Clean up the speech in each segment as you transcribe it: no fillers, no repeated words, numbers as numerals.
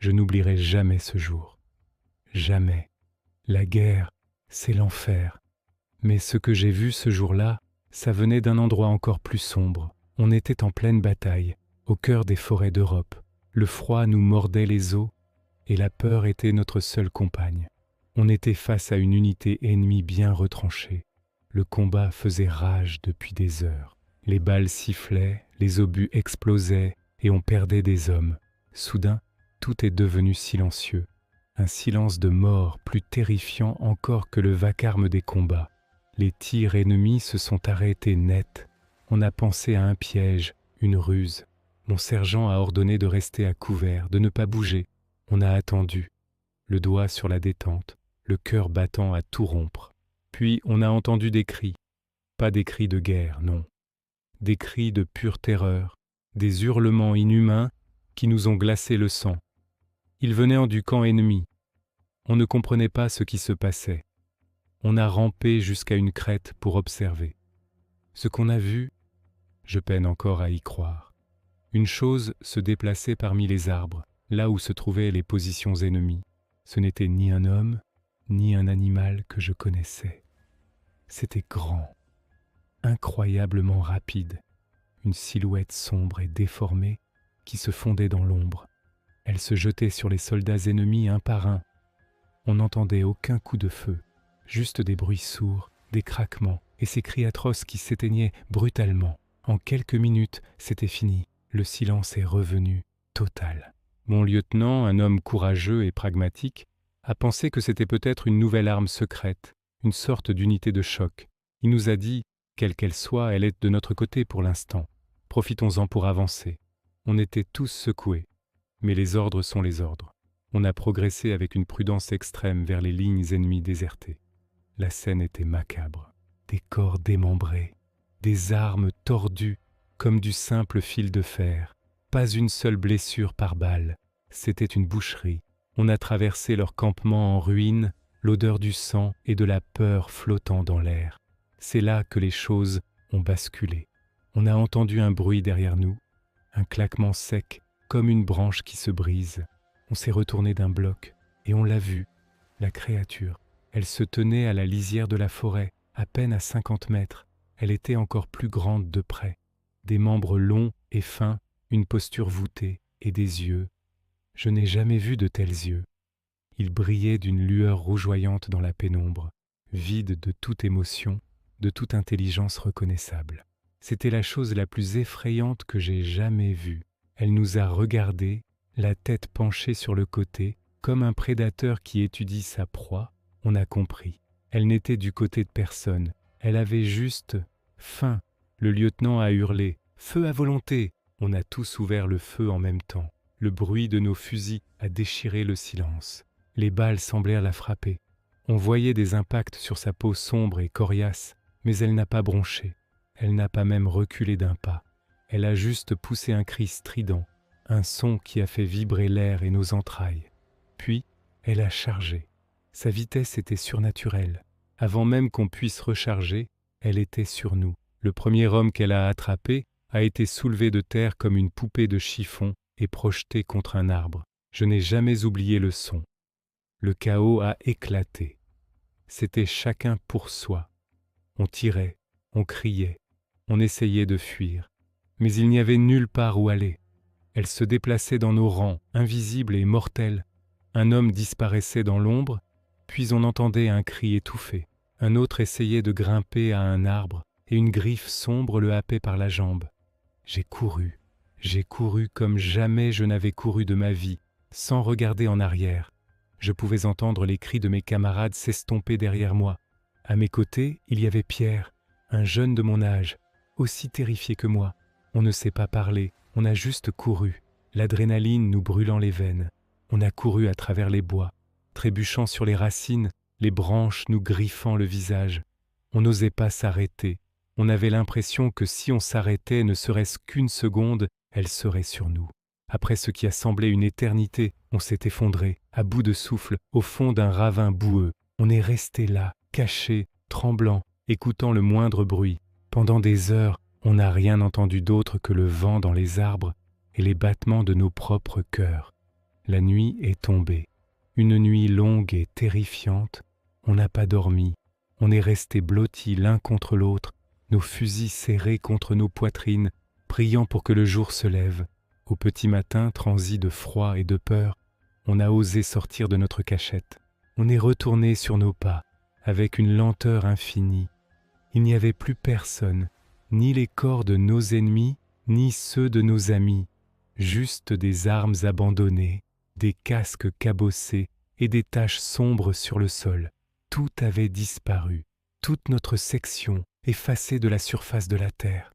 Je n'oublierai jamais ce jour. Jamais. La guerre, c'est l'enfer. Mais ce que j'ai vu ce jour-là, ça venait d'un endroit encore plus sombre. On était en pleine bataille, au cœur des forêts d'Europe. Le froid nous mordait les os et la peur était notre seule compagne. On était face à une unité ennemie bien retranchée. Le combat faisait rage depuis des heures. Les balles sifflaient, les obus explosaient et on perdait des hommes. Soudain, tout est devenu silencieux. Un silence de mort plus terrifiant encore que le vacarme des combats. Les tirs ennemis se sont arrêtés net. On a pensé à un piège, une ruse. Mon sergent a ordonné de rester à couvert, de ne pas bouger. On a attendu, le doigt sur la détente, le cœur battant à tout rompre. Puis on a entendu des cris. Pas des cris de guerre, non. Des cris de pure terreur, des hurlements inhumains qui nous ont glacé le sang. Ils venaient du camp ennemi. On ne comprenait pas ce qui se passait. On a rampé jusqu'à une crête pour observer. Ce qu'on a vu, je peine encore à y croire. Une chose se déplaçait parmi les arbres, là où se trouvaient les positions ennemies. Ce n'était ni un homme, ni un animal que je connaissais. C'était grand, incroyablement rapide, une silhouette sombre et déformée qui se fondait dans l'ombre. Elle se jetait sur les soldats ennemis un par un. On n'entendait aucun coup de feu, juste des bruits sourds, des craquements et ces cris atroces qui s'éteignaient brutalement. En quelques minutes, c'était fini. Le silence est revenu, total. Mon lieutenant, un homme courageux et pragmatique, a pensé que c'était peut-être une nouvelle arme secrète, une sorte d'unité de choc. Il nous a dit, quelle qu'elle soit, elle est de notre côté pour l'instant. Profitons-en pour avancer. On était tous secoués, mais les ordres sont les ordres. On a progressé avec une prudence extrême vers les lignes ennemies désertées. La scène était macabre. Des corps démembrés, des armes tordues comme du simple fil de fer. Pas une seule blessure par balle. C'était une boucherie. On a traversé leur campement en ruine, l'odeur du sang et de la peur flottant dans l'air. C'est là que les choses ont basculé. On a entendu un bruit derrière nous, un claquement sec, comme une branche qui se brise. On s'est retourné d'un bloc et on l'a vue, la créature. Elle se tenait à la lisière de la forêt, à peine à 50 mètres. Elle était encore plus grande de près. Des membres longs et fins, une posture voûtée et des yeux. Je n'ai jamais vu de tels yeux. Ils brillaient d'une lueur rougeoyante dans la pénombre, vides de toute émotion, de toute intelligence reconnaissable. C'était la chose la plus effrayante que j'ai jamais vue. Elle nous a regardés, la tête penchée sur le côté, comme un prédateur qui étudie sa proie. On a compris. Elle n'était du côté de personne. Elle avait juste faim. Le lieutenant a hurlé « Feu à volonté !» On a tous ouvert le feu en même temps. Le bruit de nos fusils a déchiré le silence. Les balles semblèrent la frapper. On voyait des impacts sur sa peau sombre et coriace, mais elle n'a pas bronché. Elle n'a pas même reculé d'un pas. Elle a juste poussé un cri strident, un son qui a fait vibrer l'air et nos entrailles. Puis, elle a chargé. Sa vitesse était surnaturelle. Avant même qu'on puisse recharger, elle était sur nous. Le premier homme qu'elle a attrapé a été soulevé de terre comme une poupée de chiffon et projeté contre un arbre. Je n'ai jamais oublié le son. Le chaos a éclaté. C'était chacun pour soi. On tirait, on criait, on essayait de fuir. Mais il n'y avait nulle part où aller. Elle se déplaçait dans nos rangs, invisible et mortelle. Un homme disparaissait dans l'ombre, puis on entendait un cri étouffé. Un autre essayait de grimper à un arbre, et une griffe sombre le happait par la jambe. J'ai couru comme jamais je n'avais couru de ma vie, sans regarder en arrière. Je pouvais entendre les cris de mes camarades s'estomper derrière moi. À mes côtés, il y avait Pierre, un jeune de mon âge, aussi terrifié que moi. On ne sait pas parler, on a juste couru, l'adrénaline nous brûlant les veines. On a couru à travers les bois, trébuchant sur les racines, les branches nous griffant le visage. On n'osait pas s'arrêter. On avait l'impression que si on s'arrêtait, ne serait-ce qu'une seconde, elle serait sur nous. Après ce qui a semblé une éternité, on s'est effondré, à bout de souffle, au fond d'un ravin boueux. On est resté là, caché, tremblant, écoutant le moindre bruit. Pendant des heures, on n'a rien entendu d'autre que le vent dans les arbres et les battements de nos propres cœurs. La nuit est tombée. Une nuit longue et terrifiante. On n'a pas dormi. On est restés blottis l'un contre l'autre, nos fusils serrés contre nos poitrines, priant pour que le jour se lève. Au petit matin, transi de froid et de peur, on a osé sortir de notre cachette. On est retourné sur nos pas, avec une lenteur infinie. Il n'y avait plus personne, ni les corps de nos ennemis, ni ceux de nos amis, juste des armes abandonnées, des casques cabossés et des taches sombres sur le sol. Tout avait disparu, toute notre section effacée de la surface de la terre.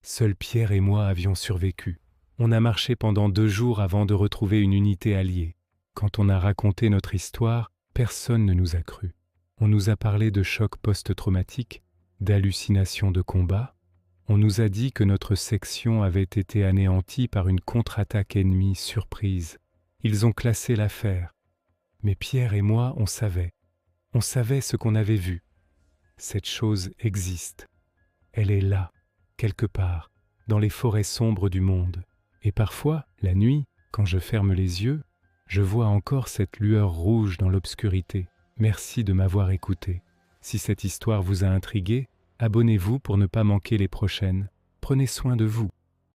Seuls Pierre et moi avions survécu. On a marché pendant 2 jours avant de retrouver une unité alliée. Quand on a raconté notre histoire, personne ne nous a cru. On nous a parlé de chocs post-traumatiques, d'hallucinations de combat. On nous a dit que notre section avait été anéantie par une contre-attaque ennemie surprise. Ils ont classé l'affaire. Mais Pierre et moi, on savait. On savait ce qu'on avait vu. Cette chose existe. Elle est là, quelque part, dans les forêts sombres du monde. Et parfois, la nuit, quand je ferme les yeux, je vois encore cette lueur rouge dans l'obscurité. Merci de m'avoir écouté. Si cette histoire vous a intrigué, abonnez-vous pour ne pas manquer les prochaines. Prenez soin de vous.